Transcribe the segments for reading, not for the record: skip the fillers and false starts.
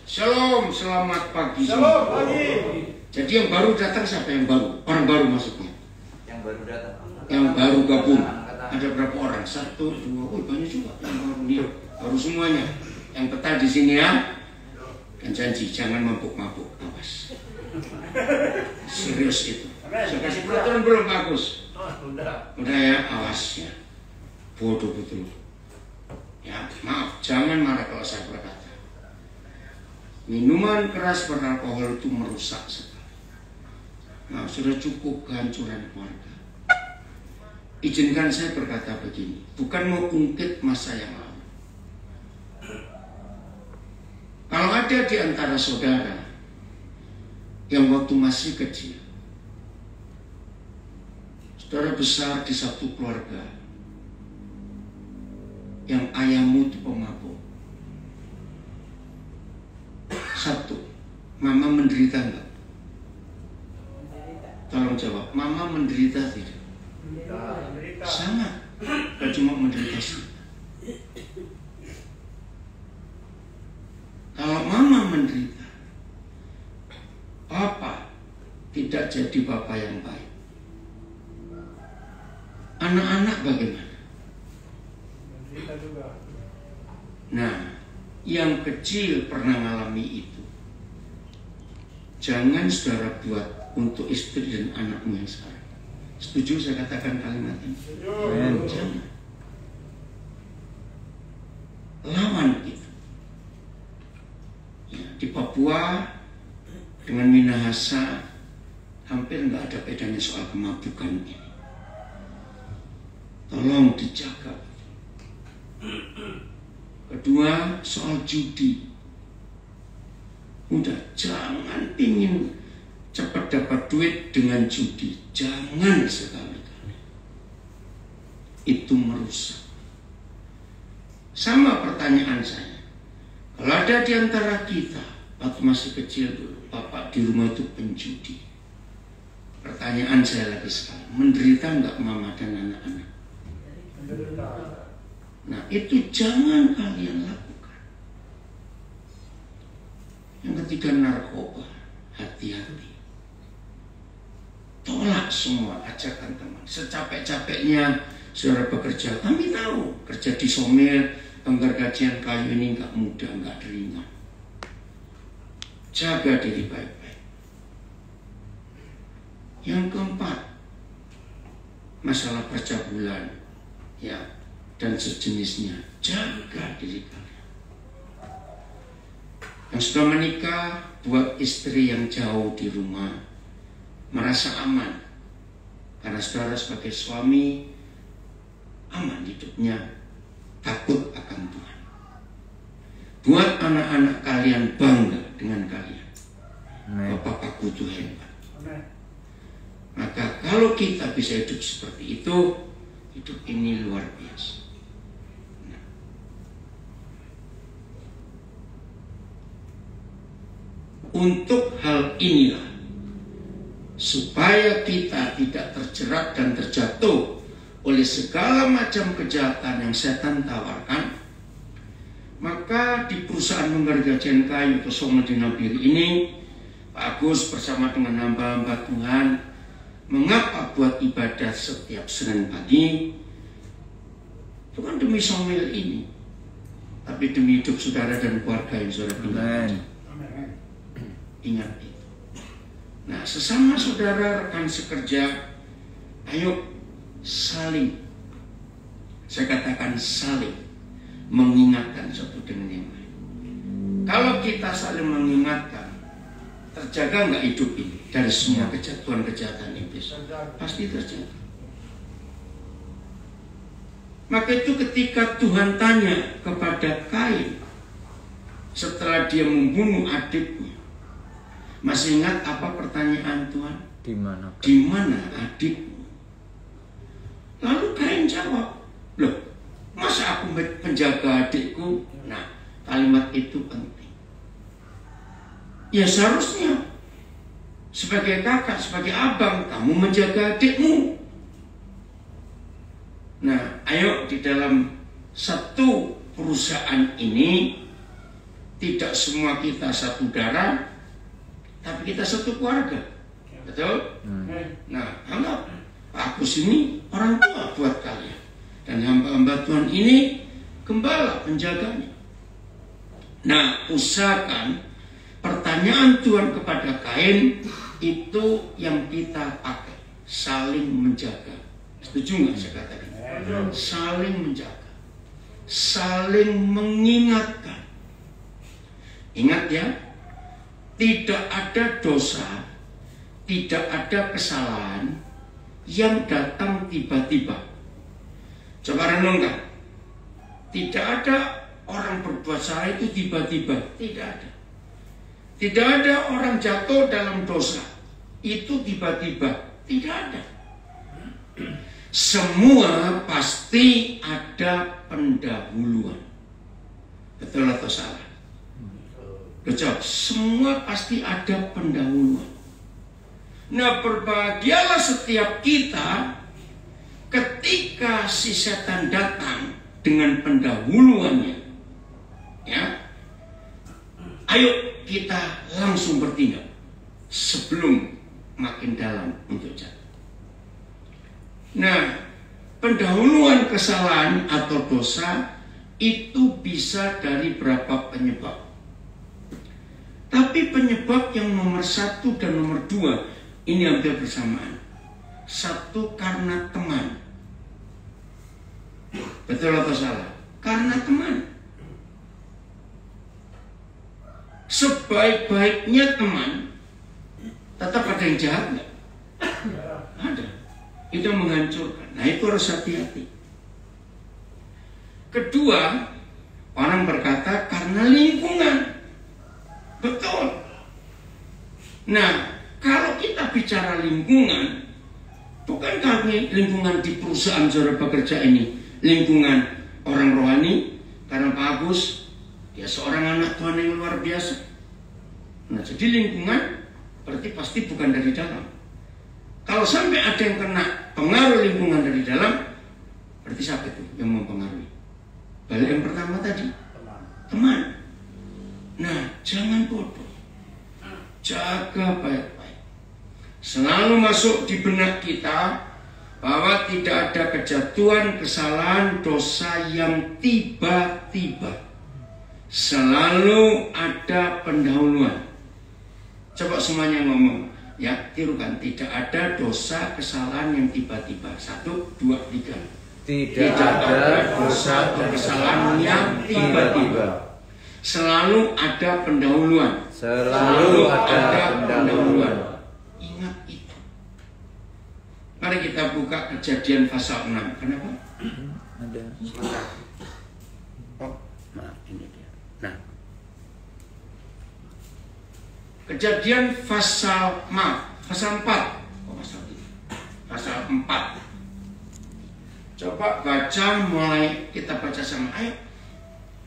Shalom, selamat pagi. Shalom pagi. Jadi yang baru datang siapa yang baru? Orang baru maksudnya. Yang baru datang. Yang baru gabung. Ada berapa orang? 1, 2, banyak juga yang baru nih. Baru semuanya. Yang betah di sini ya. Dan janji jangan mabuk-mabuk. Awas. Serius itu. Saya kasih peraturan belum bagus. Udah ya, awas ya. Bodoh betul. Ya, maaf, jangan marah kalau saya berkata. Minuman keras beralkohol itu merusak sekali. Nah, sudah cukup kehancuran keluarga. Izinkan saya berkata begini, bukan mau ungkit masa yang lalu. Kalau ada di antara saudara yang waktu masih kecil, saudara besar di satu keluarga, yang ayahmu itu pemabuk. Satu, mama menderita enggak? Tolong jawab, mama menderita tidak? Sangat. Gak cuma menderita sih. Kalau mama menderita, papa tidak jadi papa yang baik. Anak-anak bagaimana? Nah, yang kecil pernah mengalami itu, jangan saudara buat untuk istri dan anakmu yang sekarang. Setuju saya katakan kalimat ini? Jangan. Lawan itu. Ya, di Papua dengan Minahasa hampir nggak ada bedanya soal kemabukan ini. Tolong dijaga. Kedua, soal judi. Udah, jangan pingin cepat dapat duit dengan judi. Jangan sekali-kali. Itu merusak. Sama pertanyaan saya. Kalau ada di antara kita, waktu masih kecil dulu, bapak di rumah itu penjudi. Pertanyaan saya lagi sekali, menderita nggak mama dan anak-anak? Nah, itu jangan kalian lakukan. Yang ketiga, narkoba. Hati-hati. Tolak semua ajakan teman. Secapek-capeknya saudara bekerja, kami tahu kerja di Somil, penggergajian kayu ini nggak mudah, nggak ringan. Jaga diri baik-baik. Yang keempat, masalah percabulan, ya, dan sejenisnya. Jaga diri kalian. Yang sudah menikah, buat istri yang jauh di rumah merasa aman, karena saudara sebagai suami aman hidupnya, takut akan Tuhan. Buat anak-anak kalian bangga dengan kalian. Bapak-bapakku itu hebat. Maka kalau kita bisa hidup seperti itu, hidup ini luar biasa. Untuk hal inilah, supaya kita tidak terjerat dan terjatuh oleh segala macam kejahatan yang setan tawarkan, maka di perusahaan penggergajian kayu Pesona di Nabiri ini, Pak Agus bersama dengan hamba-hamba Tuhan, mengapa buat ibadah setiap Senin pagi? Itu kan demi Somil ini, tapi demi hidup saudara dan keluarga yang saudara tinggalkan. Ingat itu. Nah, sesama saudara, rekan sekerja, ayo saling, saya katakan saling mengingatkan satu dengan yang lain. Kalau kita saling mengingatkan, terjaga nggak hidup ini dari semua kejahatan iblis? Pasti terjaga. Maka itu ketika Tuhan tanya kepada Kain setelah dia membunuh adiknya, masih ingat apa pertanyaan Tuhan? Di mana adikmu? Lalu Kain jawab, loh, masa aku menjaga adikku? Nah, kalimat itu penting. Ya seharusnya sebagai kakak, sebagai abang, kamu menjaga adikmu. Nah, ayo di dalam satu perusahaan ini tidak semua kita satu darah, tapi kita satu keluarga. Betul? Nah, anggap Pak Agus ini orang tua buat kalian, dan hamba-hamba Tuhan ini gembala penjaganya. Nah, usahakan pertanyaan Tuhan kepada Kain itu yang kita pakai, saling menjaga. Setuju nggak saya katakan? Saling menjaga, saling mengingatkan. Ingat ya, tidak ada dosa, tidak ada kesalahan yang datang tiba-tiba. Coba renungkan, tidak ada orang berbuat salah itu tiba-tiba, tidak ada. Tidak ada orang jatuh dalam dosa itu tiba-tiba, tidak ada. Semua pasti ada pendahuluan. Betul atau salah? Betul. Semua pasti ada pendahuluan. Nah, berbahagialah setiap kita ketika si setan datang dengan pendahuluannya. Ya, ayo kita langsung bertindak sebelum makin dalam untuk jatuh. Nah, pendahuluan kesalahan atau dosa itu bisa dari berapa penyebab. Tapi penyebab yang nomor 1 dan nomor 2 ini hampir bersamaan. 1 karena teman. Betul atau salah? Karena teman. Sebaik-baiknya teman, tetap ada yang jahat nggak? Ada. Itu menghancurkan. Nah, itu harus hati-hati. Kedua, orang berkata karena lingkungan. Betul. Nah, kalau kita bicara lingkungan, bukan kami lingkungan di perusahaan saudara bekerja ini, lingkungan orang rohani, karena Pak Agus dia seorang anak Tuhan yang luar biasa. Nah, jadi lingkungan berarti pasti bukan dari dalam. Kalau sampai ada yang kena pengaruh lingkungan dari dalam, berarti siapa itu yang mempengaruhi? Balik yang pertama tadi, teman. Nah, jangan bodoh, jaga baik-baik. Selalu masuk di benak kita bahwa tidak ada kejatuhan, kesalahan, dosa yang tiba-tiba. Selalu ada pendahuluan. Coba semuanya ngomong, ya, tirukan. Tidak ada dosa, kesalahan yang tiba-tiba. 1, 2, 3. Tidak ada dosa atau kesalahan yang tiba-tiba. Selalu ada pendahuluan. Selalu ada pendahuluan. Ingat itu. Mari kita buka Kejadian pasal 6. Kenapa? Ada. Oh, maaf, ini dia. Nah, Kejadian pasal 4. Oh, pasal 4. Coba baca, mulai kita baca sama. Ayo.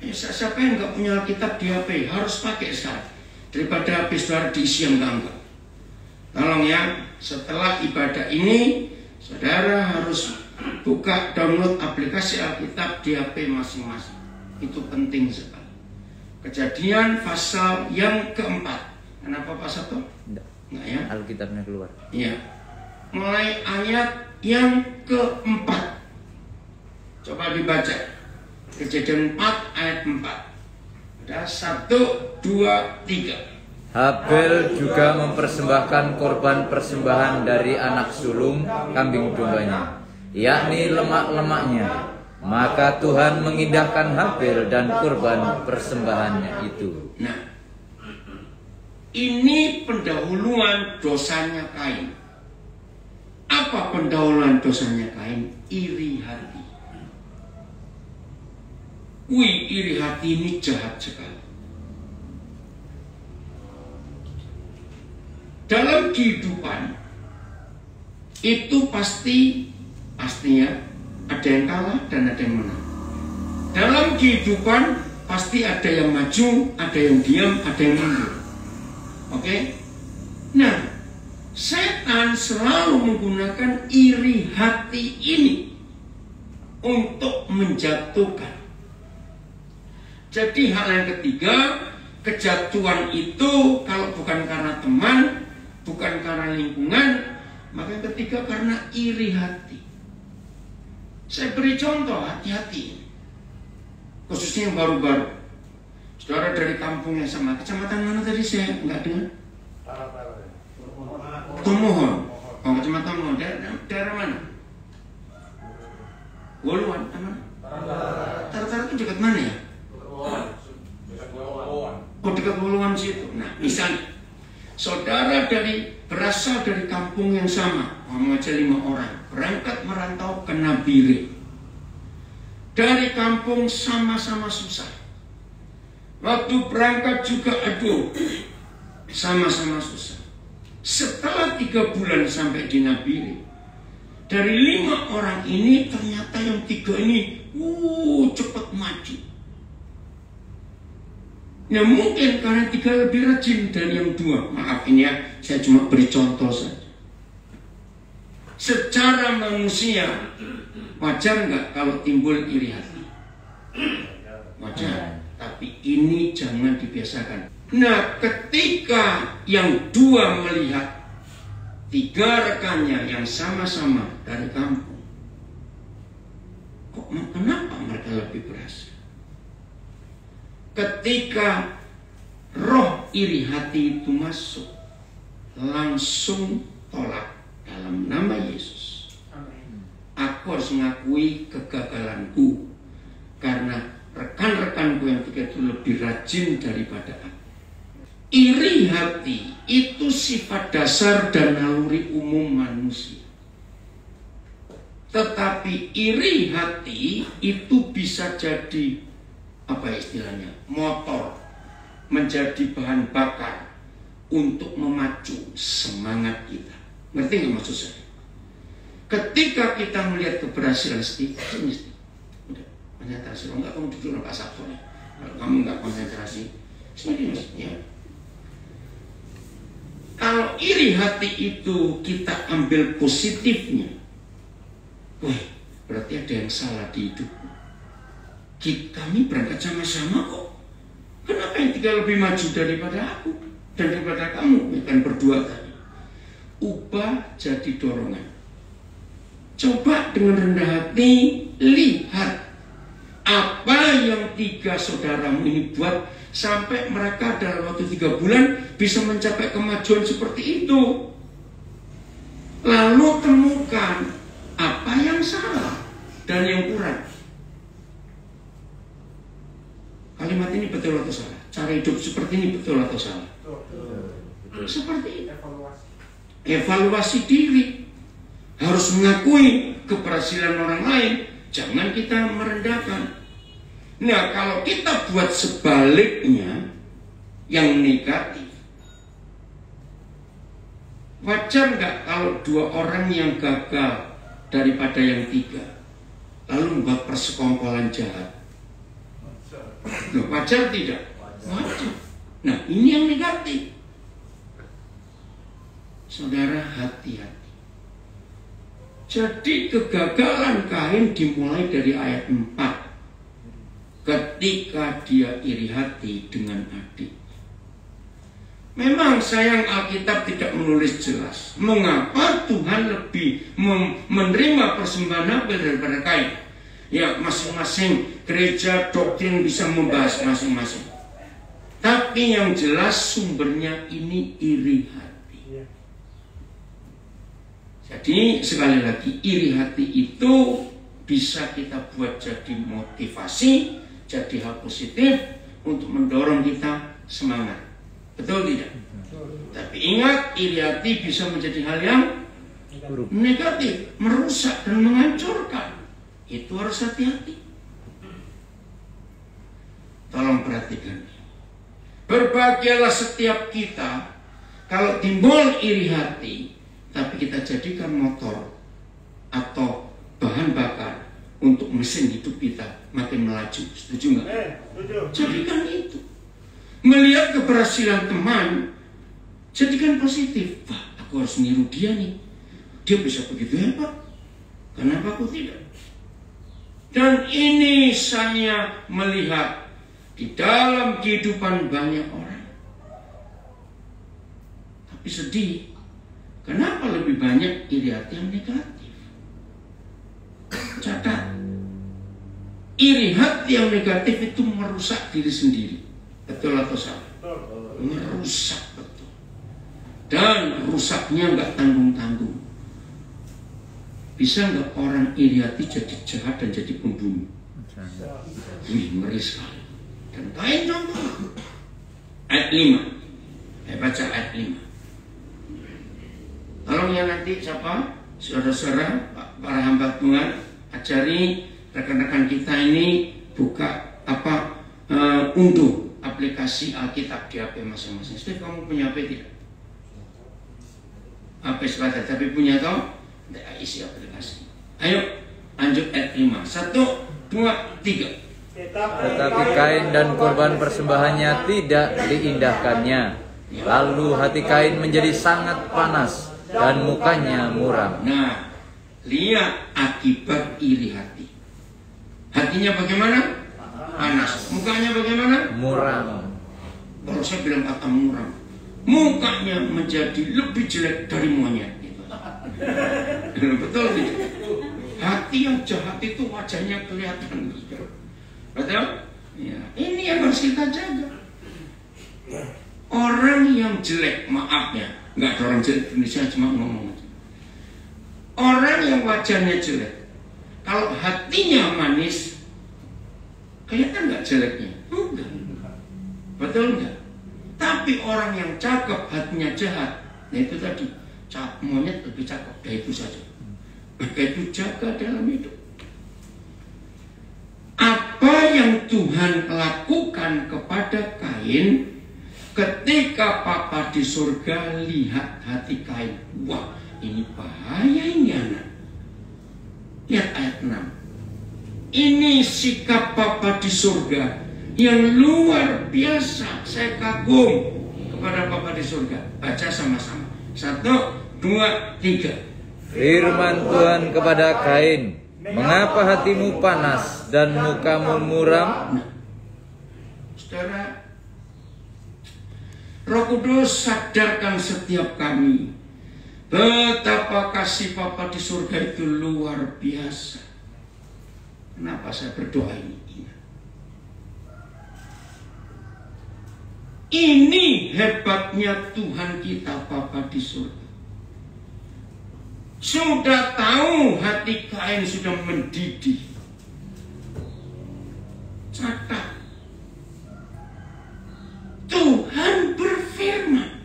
Siapa yang nggak punya Alkitab di HP harus pakai sekarang, daripada habis saudara diisi yang enggak. Tolong ya, setelah ibadah ini saudara harus buka download aplikasi Alkitab di HP masing-masing. Itu penting sekali. Kejadian pasal yang keempat. Kenapa Pak Sabto? Enggak ya? Alkitabnya keluar. Iya. Mulai ayat yang keempat. Coba dibaca. Kejadian 4 ayat 4. Ada 1, 2, 3. Habel juga mempersembahkan korban persembahan dari anak sulung kambing dombanya, yakni lemak-lemaknya. Maka Tuhan mengindahkan Habel dan korban persembahannya itu. Nah, ini pendahuluan dosanya Kain. Apa pendahuluan dosanya Kain? Iri hati. Wih, iri hati ini jahat sekali. Dalam kehidupan itu pastinya ada yang kalah dan ada yang menang. Dalam kehidupan pasti ada yang maju, ada yang diam, ada yang mundur. Oke? Nah, setan selalu menggunakan iri hati ini untuk menjatuhkan. Jadi hal yang ketiga, kejatuhan itu kalau bukan karena teman, bukan karena lingkungan, maka yang ketiga karena iri hati. Saya beri contoh, hati-hati. Khususnya yang baru-baru. Saudara dari kampung yang sama, kecamatan mana tadi saya nggak dengar? Tomohon. Oh, kecamatan Tomohon. Daerah mana? Woluan, mana? Tara-tara itu dekat mana ya? Oh, dekat Woluan situ. Nah, misalnya saudara berasal dari kampung yang sama, aja 5 orang, berangkat merantau ke Nabire. Dari kampung sama-sama susah. Waktu berangkat juga sama-sama susah. Setelah 3 bulan sampai di Nabire, dari 5 orang ini ternyata yang 3 ini cepat maju. Nah, mungkin karena 3 lebih rajin dari yang 2. Maaf ini ya, saya cuma beri contoh saja. Secara manusia, wajar nggak kalau timbul iri hati? Wajar. Tapi ini jangan dibiasakan. Nah, ketika yang 2 melihat 3 rekannya yang sama-sama dari kampung, kenapa mereka lebih berhasil? Ketika roh iri hati itu masuk, langsung tolak dalam nama Yesus. Aku harus mengakui kegagalanku karena rekan-rekanku yang 3 itu lebih rajin daripada aku. Iri hati itu sifat dasar dan naluri umum manusia. Tetapi iri hati itu bisa jadi istilahnya? Motor, menjadi bahan bakar untuk memacu semangat kita. Ngerti nggak maksud saya? Ketika kita melihat keberhasilan Steve, udah konsentrasi. Enggak, kamu duduk dengan Pak Sabto ya. Kalau kamu nggak konsentrasi, sini ya. Kalau iri hati itu kita ambil positifnya, berarti ada yang salah di hidupku. Kami berangkat sama-sama kok. Kenapa yang 3 lebih maju daripada aku dan daripada kamu? Kan berdua tadi. Ubah jadi dorongan. Coba dengan rendah hati lihat apa yang 3 saudaramu ini buat sampai mereka dalam waktu 3 bulan bisa mencapai kemajuan seperti itu. Lalu temukan apa yang salah dan yang kurang. Kalimat ini betul atau salah? Cara hidup seperti ini betul atau salah? Seperti itu. Evaluasi diri. Harus mengakui keberhasilan orang lain. Jangan kita merendahkan. Nah, kalau kita buat sebaliknya, yang negatif, wajar nggak kalau 2 orang yang gagal daripada yang 3, lalu membuat persekongkolan jahat? Loh, wajar tidak? Wajar. Nah, ini yang negatif. Saudara, hati-hati. Jadi kegagalan Kain dimulai dari ayat 4. Ketika dia iri hati dengan adik. Memang sayang Alkitab tidak menulis jelas mengapa Tuhan lebih menerima persembahan Habel daripada Kain. Ya, masing-masing gereja doktrin bisa membahas masing-masing. Tapi yang jelas sumbernya ini iri hati. Jadi sekali lagi, iri hati itu bisa kita buat jadi motivasi, jadi hal positif untuk mendorong kita semangat. Betul tidak? Tapi ingat, iri hati bisa menjadi hal yang negatif, merusak dan menghancurkan. Itu harus hati-hati. Tolong perhatikan. Berbahagialah setiap kita kalau timbul iri hati, tapi kita jadikan motor atau bahan bakar untuk mesin hidup kita makin melaju. Setuju nggak? Jadikan itu. Melihat keberhasilan teman, jadikan positif. Wah, aku harus niru dia nih. Dia bisa begitu hebat. Kenapa aku tidak? Dan ini saya melihat di dalam kehidupan banyak orang. Tapi sedih, kenapa lebih banyak iri hati yang negatif? Catat, iri hati yang negatif itu merusak diri sendiri. Betul atau salah? Merusak, betul. Dan rusaknya nggak tanggung-tanggung. Bisa nggak orang iri hati jadi jahat dan jadi pembunuh? Wih, ngeri sekali. Dan Kain contoh ayat 5. Saya baca ayat 5. Tolong ya nanti siapa? Saudara-saudara, para hamba Tuhan, ajari rekan-rekan kita ini buka unduh aplikasi Alkitab di HP masing-masing. Steve, kamu punya HP tidak? HP sebatas, tapi punya toh? Tidak, isi aplikasi. Ayo, lanjut ayat 5. 1, 2, 3. Tetapi Kain dan korban persembahannya tidak diindahkannya. Lalu hati Kain menjadi sangat panas dan mukanya muram. Nah, lihat akibat iri hati. Hatinya bagaimana? Panas. Mukanya bagaimana? Muram. Kalau saya bilang kata muram, mukanya menjadi lebih jelek dari monyet. Gitu. Betul tidak? Hati yang jahat itu wajahnya kelihatan. Betul? Ya, ini yang harus kita jaga. Orang yang jelek, maaf ya, nggak ada orang jelek di Indonesia, cuma ngomong aja. Orang yang wajahnya jelek, kalau hatinya manis, kelihatan nggak jeleknya? Enggak. Betul nggak? Tapi orang yang cakep, hatinya jahat, nah itu tadi, monyet lebih cakep, ya itu saja. Maka itu jaga dalam hidup. Apa yang Tuhan lakukan kepada Kain ketika Papa di surga lihat hati Kain? Wah, ini bahaya ini anak. Lihat ayat 6. Ini sikap Papa di surga yang luar biasa. Saya kagum kepada Papa di surga. Baca sama-sama. 1, 2, 3. Firman Tuhan kepada Kain, mengapa hatimu panas dan mukamu muram? Saudara, Roh Kudus sadarkan setiap kami betapa kasih Bapa di surga itu luar biasa. Kenapa saya berdoa ini? Ini hebatnya Tuhan kita Bapa di surga. Sudah tahu hati Kain sudah mendidih. Catat. Tuhan berfirman.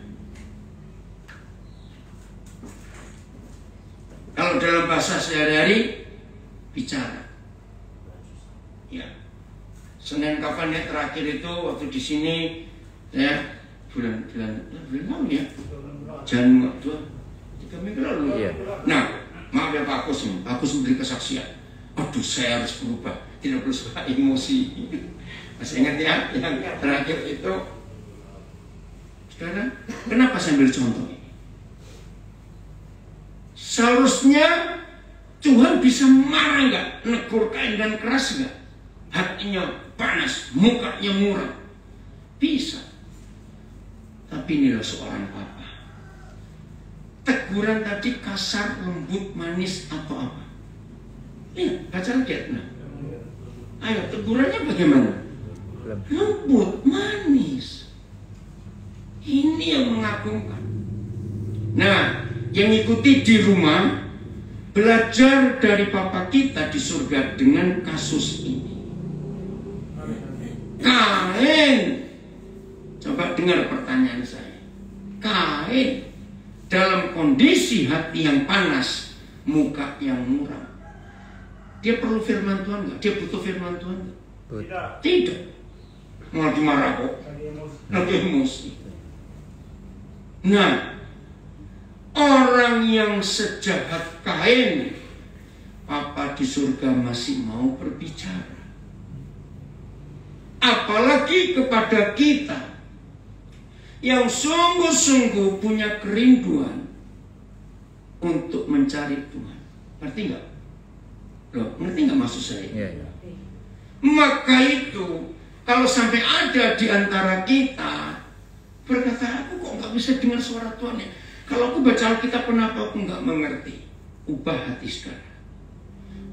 Kalau dalam bahasa sehari-hari, bicara. Ya. Senin kapan ya terakhir itu waktu di sini ya bulan lalu ya. Januari 3 minggu lalu. Iya. Nah, maaf ya Pak Kus, Pak Kus memberi kesaksian. Aduh, saya harus berubah, tidak perlu suka emosi. Masih ingat ya, yang terakhir itu. Sekarang, kenapa saya ambil contoh ini? Seharusnya Tuhan bisa marah nggak, negur Kain dan keras nggak? Hatinya panas, mukanya muram, bisa. Tapi inilah seorang Papa. Teguran tadi kasar, lembut, manis atau apa? Lihat, baca lagi ayat 6. Ayo, tegurannya bagaimana? Lembut, manis. Ini yang mengagumkan. Nah, yang ikuti di rumah, belajar dari Papa kita di surga dengan kasus ini. Kain, coba dengar pertanyaan saya. Kain dalam kondisi hati yang panas, muka yang muram. Dia perlu firman Tuhan nggak? Dia butuh firman Tuhan nggak? Tidak. Malah dimarah kok. Lagi emosi. Nah, orang yang sejahat Kain, Papa di surga masih mau berbicara. Apalagi kepada kita yang sungguh-sungguh punya kerinduan untuk mencari Tuhan. Ngerti nggak? Loh, ngerti nggak maksud saya? Iya. Maka itu Kalau sampai ada di antara kita berkata, aku kok nggak bisa dengar suara Tuhan ya? Kalau aku baca Alkitab, kenapa aku nggak mengerti? Ubah hati saudara.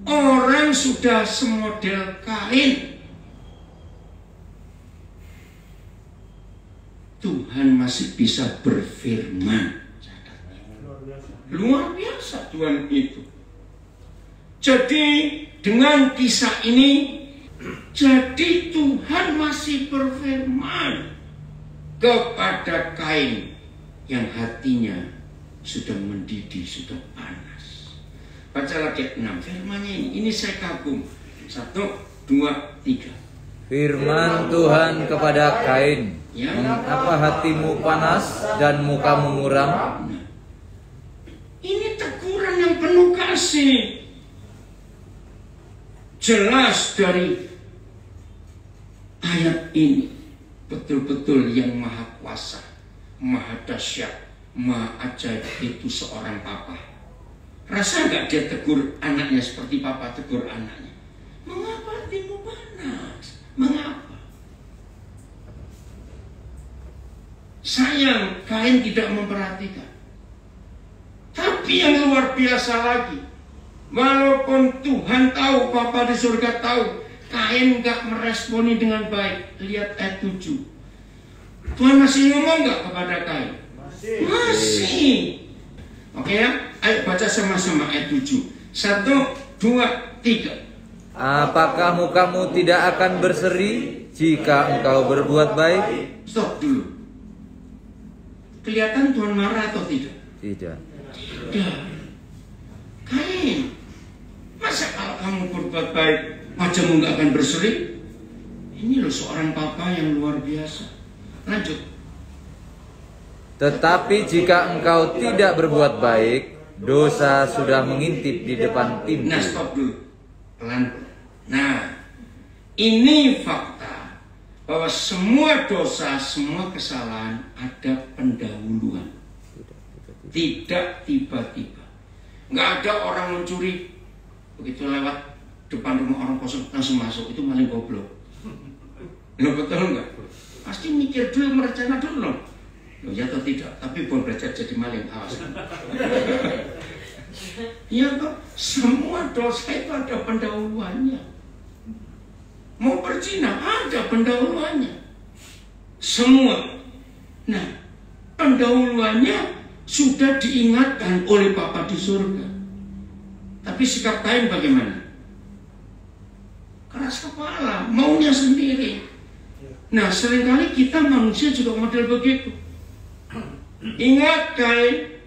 Orang sudah semodel Kain, Tuhan masih bisa berfirman. Luar biasa Tuhan itu. Jadi dengan kisah ini, jadi Tuhan masih berfirman kepada Kain yang hatinya sudah mendidih, sudah panas. Baca lagi 6 firmannya ini saya kagum. 1, 2, 3. Firman Tuhan kepada Kain, mengapa hatimu panas dan mukamu muram? Ini teguran yang penuh kasih. Jelas dari ayat ini, betul-betul yang maha kuasa, maha dahsyat, maha ajaib itu seorang papa. Rasa nggak dia tegur anaknya seperti papa tegur anaknya? Mengapa hatimu panas? Mengapa? Sayang, Kain tidak memperhatikan. Tapi yang luar biasa lagi, walaupun Tuhan tahu, Bapa di surga tahu, Kain gak meresponi dengan baik. Lihat ayat 7. Tuhan masih ngomong gak kepada Kain? Masih. Oke ya, ayo baca sama-sama ayat 7. 1, 2, 3. Apakah mukamu tidak akan berseri jika engkau berbuat baik? Stop dulu. Kelihatan Tuhan marah atau tidak? Tidak. Tidak. Kain, masa kalau kamu berbuat baik wajahmu nggak akan berseri? Ini loh seorang papa yang luar biasa. Lanjut. Tetapi jika engkau tidak berbuat baik, dosa sudah mengintip di depan pintu. Nah, stop dulu. Pelan-pelan. Nah, ini fakta bahwa semua dosa, semua kesalahan ada pendahuluan. Tidak tiba-tiba. Nggak ada orang mencuri begitu lewat depan rumah orang kosong langsung masuk, itu maling goblok. Lo betul nggak? Pasti mikir dulu, merencana dulu loh. Lo ya atau tidak? Tapi boleh belajar jadi maling, awas. Iya kok, semua dosa itu ada pendahuluannya. Mau berzina ada pendahuluannya. Semua. Nah, pendahuluannya sudah diingatkan oleh Bapa di surga. Tapi sikap Kain bagaimana? Keras kepala, maunya sendiri. Nah, seringkali kita manusia juga model begitu. Ingat Kain,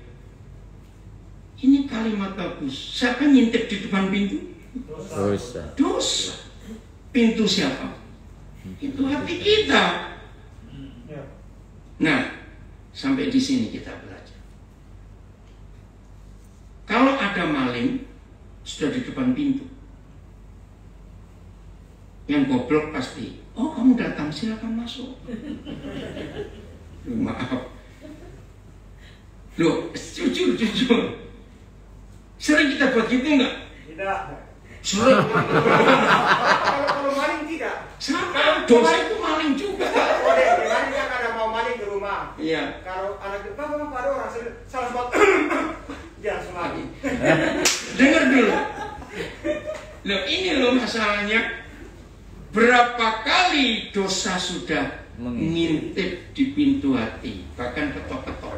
ini kalimat bagus. Siapa ngintip di depan pintu? Dosa. Dosa. Pintu siapa? Itu hati kita. Nah, sampai di sini kita belajar. Kalau ada maling sudah di depan pintu, yang goblok pasti, oh kamu datang, silakan masuk. Maaf. Loh, jujur. Sering kita buat gitu enggak? Tidak. Sering. Kalau maling tidak. Sama, dosa itu maling juga. Kemarin dia kadang mau maling ke rumah. Iya. Kalau anak itu, Pak, ada orang salah sebab dia langsung lagi. Dengar dulu. Loh, ini loh masalahnya. Berapa kali dosa sudah mengintip di pintu hati, bahkan ketok-ketok.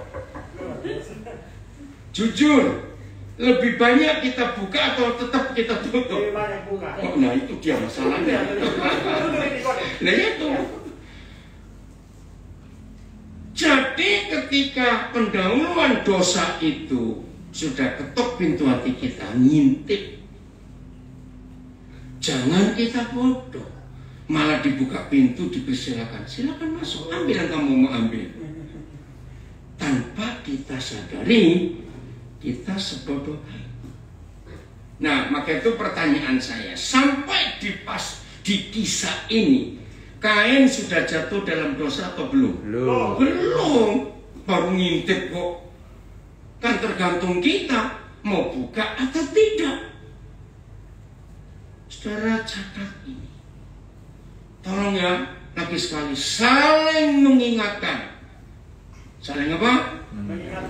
Jujur, lebih banyak kita buka atau tetap kita tutup? Lebih banyak buka. Oh, nah itu dia masalahnya. Nah itu. Jadi ketika pendahuluan dosa itu sudah ketok pintu hati kita, ngintip, jangan kita bodoh, malah dibuka pintu, dipersilakan, silakan masuk, ambil yang kamu mau ambil. Tanpa kita sadari, kita sebodoh itu. Nah, maka itu pertanyaan saya, sampai di kisah ini, Kain sudah jatuh dalam dosa atau belum? Belum. Baru ngintip kok. Kan tergantung kita mau buka atau tidak. Saudara catat ini. Tolong ya, lagi sekali, saling mengingatkan. Saling apa?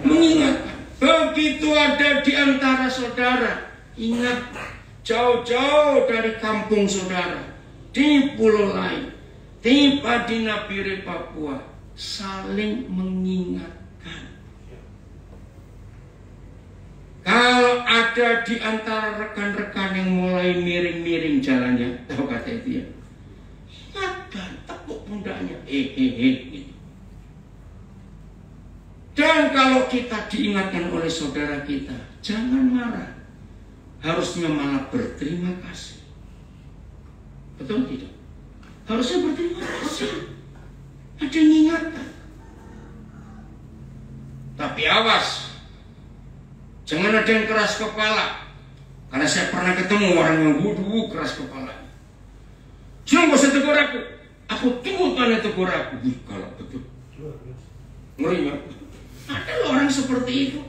Mengingatkan. Begitu ada di antara saudara, ingat, jauh-jauh dari kampung saudara, di pulau lain, tiba di Nabire, Papua, saling mengingatkan. Kalau ada di antara rekan-rekan yang mulai miring-miring jalannya, tahu kata itu ya, ingatkan, tepuk pundaknya, gitu. Dan kalau kita diingatkan oleh saudara kita, jangan marah. Harusnya malah berterima kasih. Betul tidak? Harusnya berterima kasih. Ada yang ingatkan. Tapi awas, jangan ada yang keras kepala. Karena saya pernah ketemu orang yang wudu keras kepala. Jangan usah tegur aku tunggu tanya tegur aku. Kalau betul, ngeri ya. Ada orang seperti itu.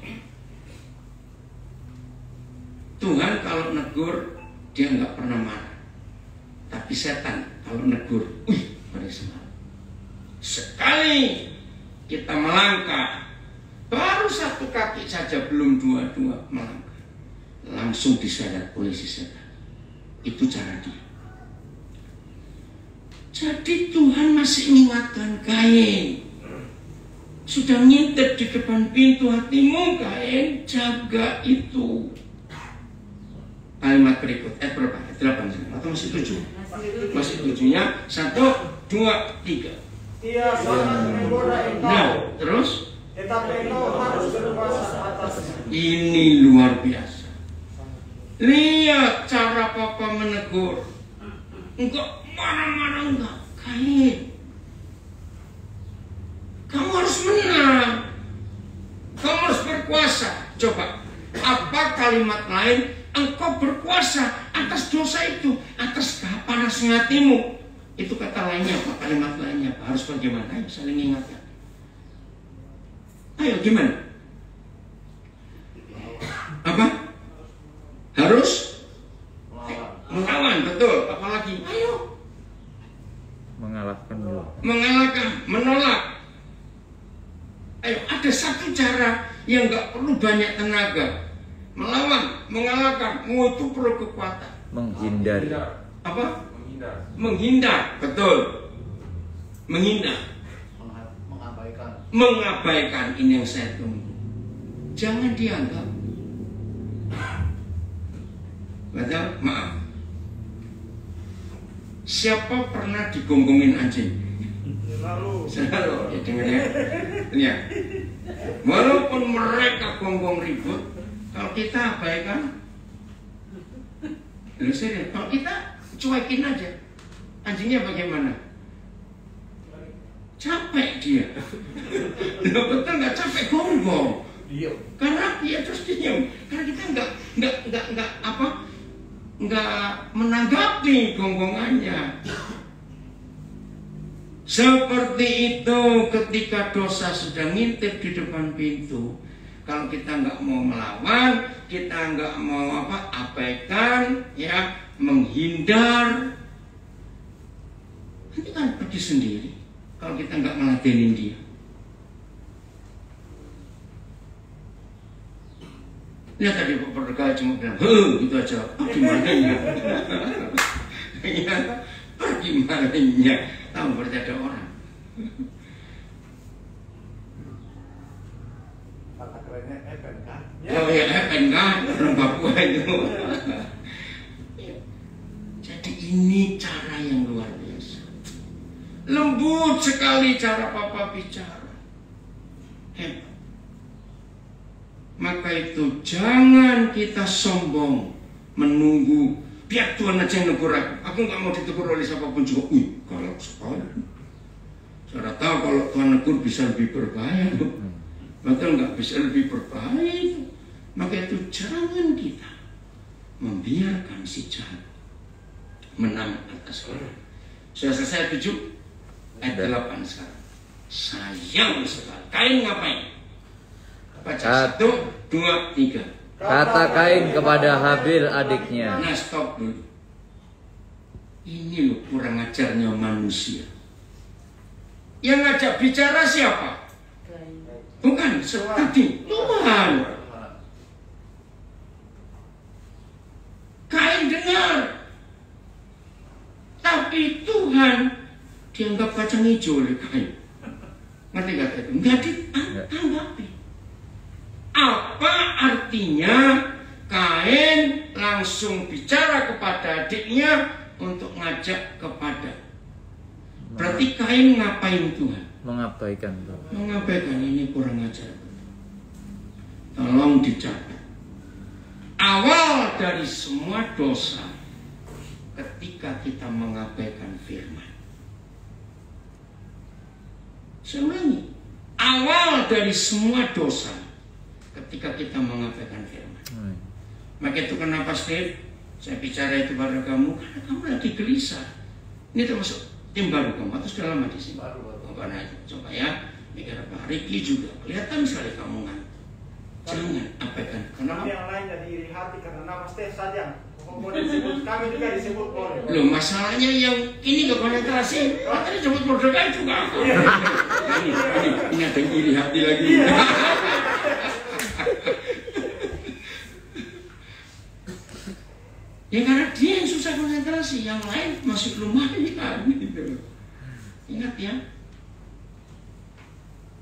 Tuhan kalau negur, dia nggak pernah marah. Tapi setan kalau negur, pada semangat. Sekali kita melangkah, baru satu kaki saja, belum dua-dua melangkah, langsung diseret polisi setan. Itu cara dia. Jadi Tuhan masih mengingatkan Kain. Sudah ngintip di depan pintu hatimu, Kain, jaga itu. Kalimat berikut, berapa? 8 atau masih 7? Masih 7-nya. 1, 2, 3. Ia sangat menggoda engkau. Nah, terus? Tetapi engkau harus berkuasa atasnya. Ini luar biasa. Lihat cara Papa menegur. Engkau marah-marah enggak? Kain, kamu harus menang. Kamu harus berkuasa. Coba, apa kalimat lain? Engkau berkuasa atas dosa itu, atas panasnya hatimu. Itu kata lainnya apa? Kalimat lainnya apa? Harus bagaimana? Ayo saling ingatkan. Ayo gimana? Apa? Harus melawan, betul. Apalagi? Ayo. Mengalahkan dulu. Mengalahkan, menolak. Ayo, ada satu cara yang nggak perlu banyak tenaga. Melawan, mengalahkan, itu perlu kekuatan. Menghindari. Apa? Menghindar, betul. Menghindar. Mengabaikan, ini yang saya tunggu. Jangan dianggap. Betul? Maaf. Siapa pernah digonggongin anjing? Selalu. Ya dengar ya. Lihat. Walaupun mereka gonggong ribut, kalau kita abaikan, lu serius, kalau kita cuekin aja, anjingnya bagaimana? Capek dia. Lo betul nggak capek gonggong? Karena dia terus diam. Karena kita nggak menanggapi gonggongannya. Seperti itu ketika dosa sudah ngintip di depan pintu. Kalau kita nggak mau melawan, kita nggak mau abaikan, ya, menghindar, nanti kan pergi sendiri. Kalau kita nggak ngeladenin dia. Lihat tadi Pak Perdeka cuma bilang, gitu aja. Gimana? Gimana? Tahu berarti ada orang. Kata kerennya Epen kan? Oh ya Epen kan, orang Papua itu. Jadi ini cara yang luar biasa. Lembut sekali cara Papa bicara. Hebat. Maka itu jangan kita sombong menunggu biar Tuhan aja yang negur aku. Aku nggak mau ditegur oleh siapapun juga. Kalau sekali. Saya tahu kalau Tuhan negur bisa lebih berbahaya. Betul nggak? Bisa lebih berbahaya. Maka itu jangan kita membiarkan si jahat menang atas kita. Sudah selesai 7 ayat 8 sekarang. Sayang sekali. Kain ngapain? Baca 1, 2, 3. Kata Kain kepada Habil adiknya. Nah stop dulu. Ini loh kurang ajarnya manusia. Yang ngajak bicara siapa? Bukan seperti Tuhan. Kain dengar, tapi Tuhan dianggap kacang hijau oleh Kain. Ngerti kata itu? Nggak ditanggapi. Apa artinya Kain langsung bicara kepada adiknya untuk ngajak kepada? Berarti Kain ngapain Tuhan? Mengabaikan Tuhan. Mengabaikan, ini kurang ajar. Tolong dicatat. Awal dari semua dosa ketika kita mengabaikan firman. Saya ulangi, awal dari semua dosa ketika kita mengabaikan firman. Maka itu kenapa Steve, saya bicara itu pada kamu, karena kamu lagi gelisah. Ini termasuk tim baru kamu atau sudah lama di sini? Baru. Coba ya, mikir apa? Ricky juga kelihatan sekali kamu ngantuk. Jangan abaikan. Kenapa yang lain jadi iri hati karena nama Steve saja? Disebut, kami juga disebut boleh. Loh, masalahnya yang ini kekonsentrasi, tadi disebut Mordekai juga. Ini ada yang iri hati lagi. Ya karena dia yang susah konsentrasi, yang lain masih lumayan gitu. Ingat ya,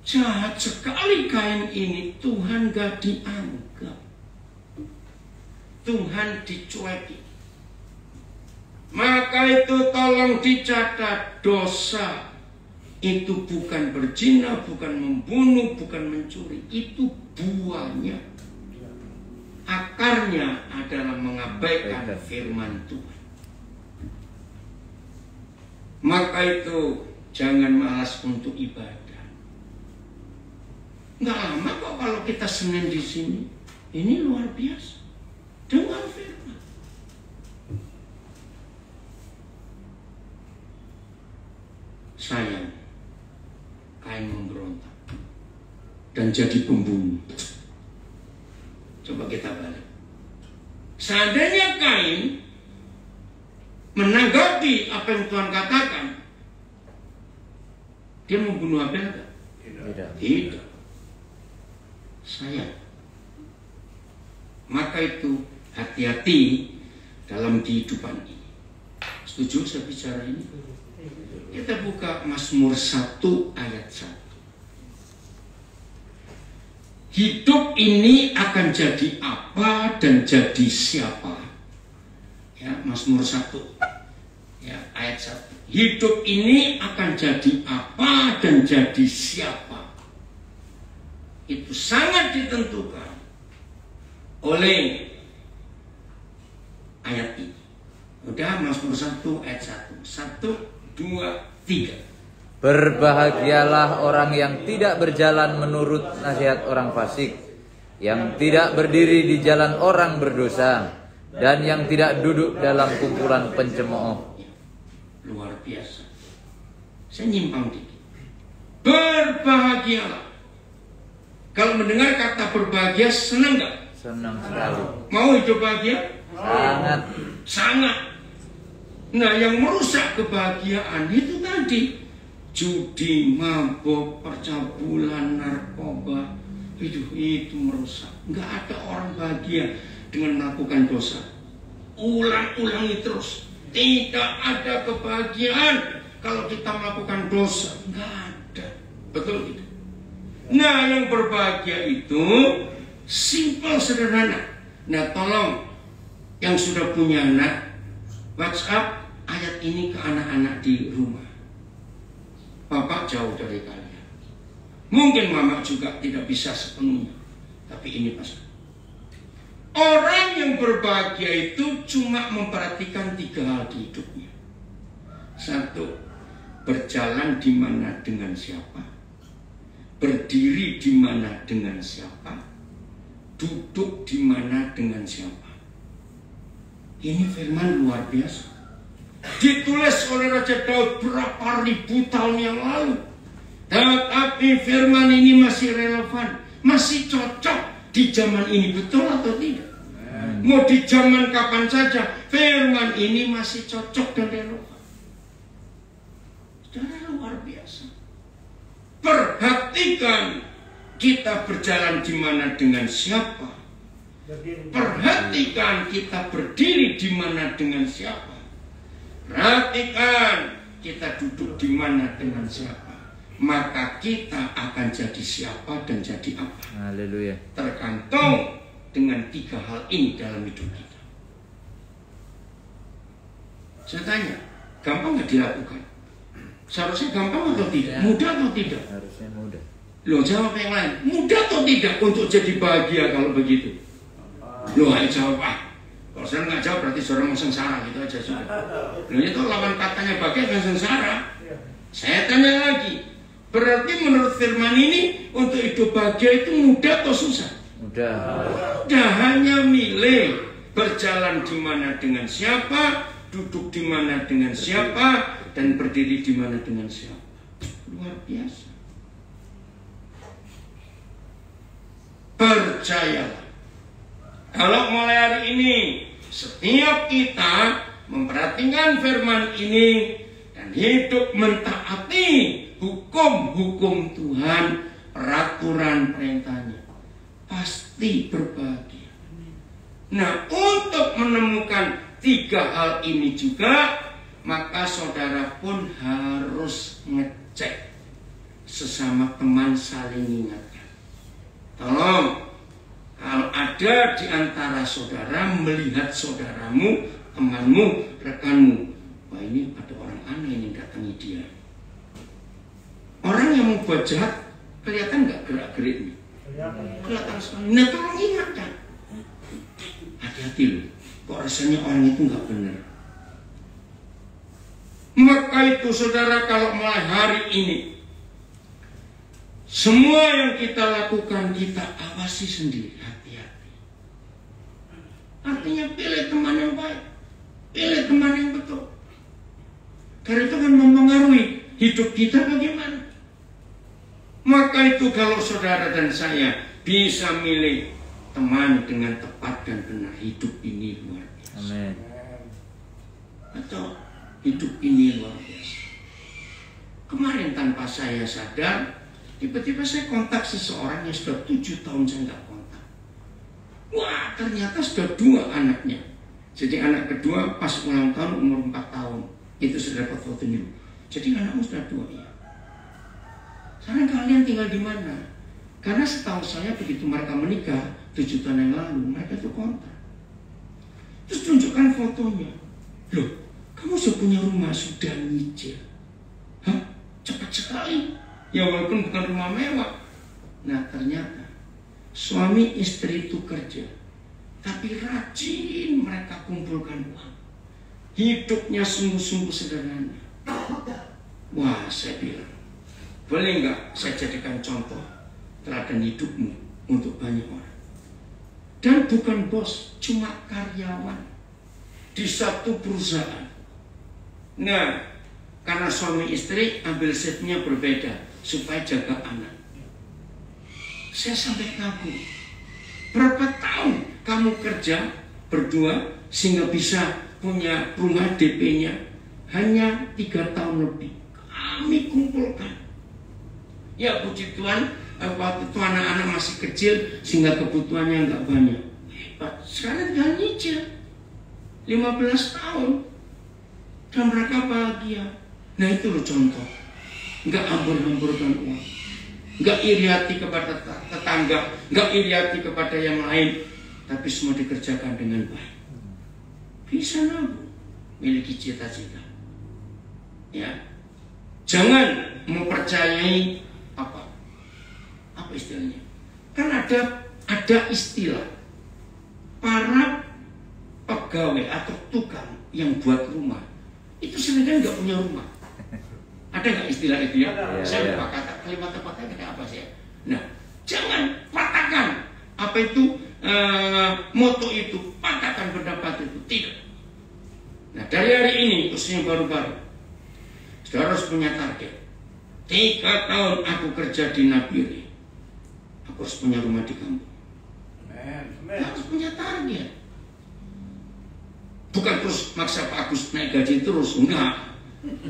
jahat sekali Kain ini, Tuhan gak dianggap, Tuhan dicueki. Maka itu tolong dicatat, dosa itu bukan berzina, bukan membunuh, bukan mencuri, itu buahnya. Akarnya adalah mengabaikan firman Tuhan. Maka itu jangan malas untuk ibadah. Nggak lama kok kalau kita Senin di sini. Ini luar biasa. Dengar firman. Sayang, Kain memberontak dan jadi pembunuh. Coba kita balik. Seandainya Kain menanggapi apa yang Tuhan katakan, dia membunuh Abel enggak? Tidak. Sayang. Maka itu hati-hati dalam kehidupan ini. Setuju saya bicara ini? Kita buka Mazmur 1 ayat 1. Hidup ini akan jadi apa dan jadi siapa? Ya, Mazmur 1 ya, ayat 1. Hidup ini akan jadi apa dan jadi siapa? Itu sangat ditentukan oleh ayat ini. Udah, Mazmur 1 ayat 1. 1, 2, 3. Berbahagialah orang yang tidak berjalan menurut nasihat orang fasik, yang tidak berdiri di jalan orang berdosa, dan yang tidak duduk dalam kumpulan pencemooh. Luar biasa. Saya nyimpang dikit. Berbahagialah. Kalau mendengar kata berbahagia, senang nggak? Senang sekali. Mau hidup bahagia? Sangat. Nah, yang merusak kebahagiaan itu tadi judi, mabuk, percabulan, narkoba. Itu merusak. Nggak ada orang bahagia dengan melakukan dosa. Ulang-ulangi terus. Tidak ada kebahagiaan kalau kita melakukan dosa. Nggak ada. Betul gitu. Nah, yang berbahagia itu simpel, sederhana. Nah, tolong yang sudah punya anak, WhatsApp ayat ini ke anak-anak di rumah. Bapak jauh dari kalian. Mungkin mama juga tidak bisa sepenuhnya. Tapi ini pasal. Orang yang berbahagia itu cuma memperhatikan 3 hal di hidupnya. 1, berjalan di mana dengan siapa. Berdiri di mana dengan siapa. Duduk di mana dengan siapa. Ini firman luar biasa. Ditulis oleh Raja Daud berapa ribu tahun yang lalu. Tetapi firman ini masih relevan, masih cocok di zaman ini, betul atau tidak? Mau di zaman kapan saja, firman ini masih cocok dan relevan. Saudara, luar biasa. Perhatikan kita berjalan di mana dengan siapa. Perhatikan kita berdiri di mana dengan siapa. Perhatikan kita duduk di mana dengan siapa. Maka kita akan jadi siapa dan jadi apa. Haleluya. Tergantung dengan 3 hal ini dalam hidup kita. Saya tanya, gampang nggak dilakukan? Seharusnya gampang atau tidak? Mudah atau tidak? Harusnya mudah. Loh, jawab yang lain. Mudah atau tidak untuk jadi bahagia kalau begitu? Loh, ayo jawab. Kalau saya nggak jawab berarti saudara mau sengsara, gitu aja sudah. Loh, itu lawan katanya bahagia dan sengsara. Saya tanya lagi, berarti menurut firman ini untuk hidup bahagia itu mudah atau susah? Mudah. Mudah, hanya milih berjalan di mana dengan siapa, duduk di mana dengan siapa, dan berdiri di mana dengan siapa. Luar biasa. Percayalah, kalau mulai hari ini setiap kita memperhatikan firman ini dan hidup mentaati hukum-hukum Tuhan, peraturan perintahnya, pasti berbahagia. Nah, untuk menemukan 3 hal ini juga, maka saudara pun harus ngecek sesama teman, saling ingatkan. Tolong, kalau ada di antara saudara melihat saudaramu, temanmu, rekanmu, wah ini ada orang aneh yang datangi dia. Orang yang mau buat jahat kelihatan nggak gerak-geriknya? Kelihatan sekali. Nah, tolong ingatkan. Hati-hati loh, kok rasanya orang itu nggak benar. Maka itu saudara, kalau mulai hari ini semua yang kita lakukan kita awasi sendiri, hati-hati. Artinya pilih teman yang baik, pilih teman yang betul. Karena itu kan mempengaruhi hidup kita bagaimana. Maka itu kalau saudara dan saya bisa milih teman dengan tepat dan benar, hidup ini luar biasa. Amin. Atau hidup ini luar biasa. Kemarin tanpa saya sadar, tiba-tiba saya kontak seseorang yang sudah 7 tahun saya nggak kontak. Wah, ternyata sudah 2 anaknya. Jadi anak kedua pas ulang tahun umur 4 tahun. Itu sudah dapat fotonya. Jadi anakmu sudah 2 ya. Sekarang kalian tinggal di mana? Karena setahu saya begitu mereka menikah 7 tahun yang lalu, mereka itu kontrak. Terus tunjukkan fotonya. Loh, kamu sudah punya rumah, sudah nyicil. Hah? Cepat sekali. Ya walaupun bukan rumah mewah. Nah ternyata suami istri itu kerja, tapi rajin mereka kumpulkan uang. Hidupnya sungguh-sungguh sederhana. Wah, saya bilang, boleh nggak saya jadikan contoh teladan hidupmu untuk banyak orang. Dan bukan bos, cuma karyawan di satu perusahaan. Nah, karena suami istri ambil shiftnya berbeda supaya jaga anak. Saya sampai kagum. Berapa tahun kamu kerja berdua sehingga bisa punya rumah DP-nya? Hanya 3 tahun lebih. Kami kumpulkan. Ya puji Tuhan, waktu itu anak-anak masih kecil sehingga kebutuhannya nggak banyak. Hebat. Sekarang tinggal nyicil 15 tahun dan mereka bahagia. Nah itu loh contoh. Nggak hambur-hamburkan uang, nggak iri hati kepada tetangga, nggak iri hati kepada yang lain, tapi semua dikerjakan dengan baik. Bisa nabung, miliki cita-cita. Ya, jangan mempercayai apa istilahnya? Kan ada istilah para pegawai atau tukang yang buat rumah itu sebenarnya nggak punya rumah. Ada nggak istilah itu ya? Saya lupa kata kalimat tepatnya kayak apa sih? Nah, jangan patahkan apa itu moto itu, patahkan pendapat itu, tidak. Nah, dari hari ini khususnya baru-baru, saudara harus punya target. 3 tahun aku kerja di Nabire, aku harus punya rumah di kampung. Harus punya target. Bukan terus maksa Pak Agus naik gaji terus, enggak.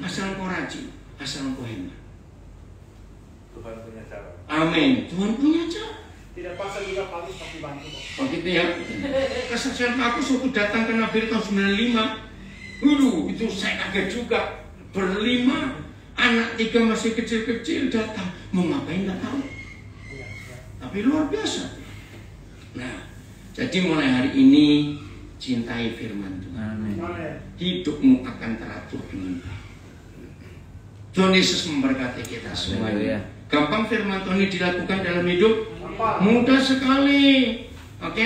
Asal kau rajin, asal kau hemat. Tuhan punya cara. Amin. Tuhan punya cara. Tidak paksa juga Pak Agus pasti bantu kok. Oh gitu ya. Kesaksian Pak Agus waktu datang ke Nabil tahun 95. Itu saya kaget juga. Berlima, anak 3 masih kecil-kecil datang. Mau ngapain nggak tahu. Tapi luar biasa. Nah, jadi mulai hari ini cintai firman Tuhan. Amin. Hidupmu akan teratur dengan baik. Tuhan Yesus memberkati kita semuanya. Gampang firman Tuhan ini dilakukan dalam hidup? Mudah sekali. Oke.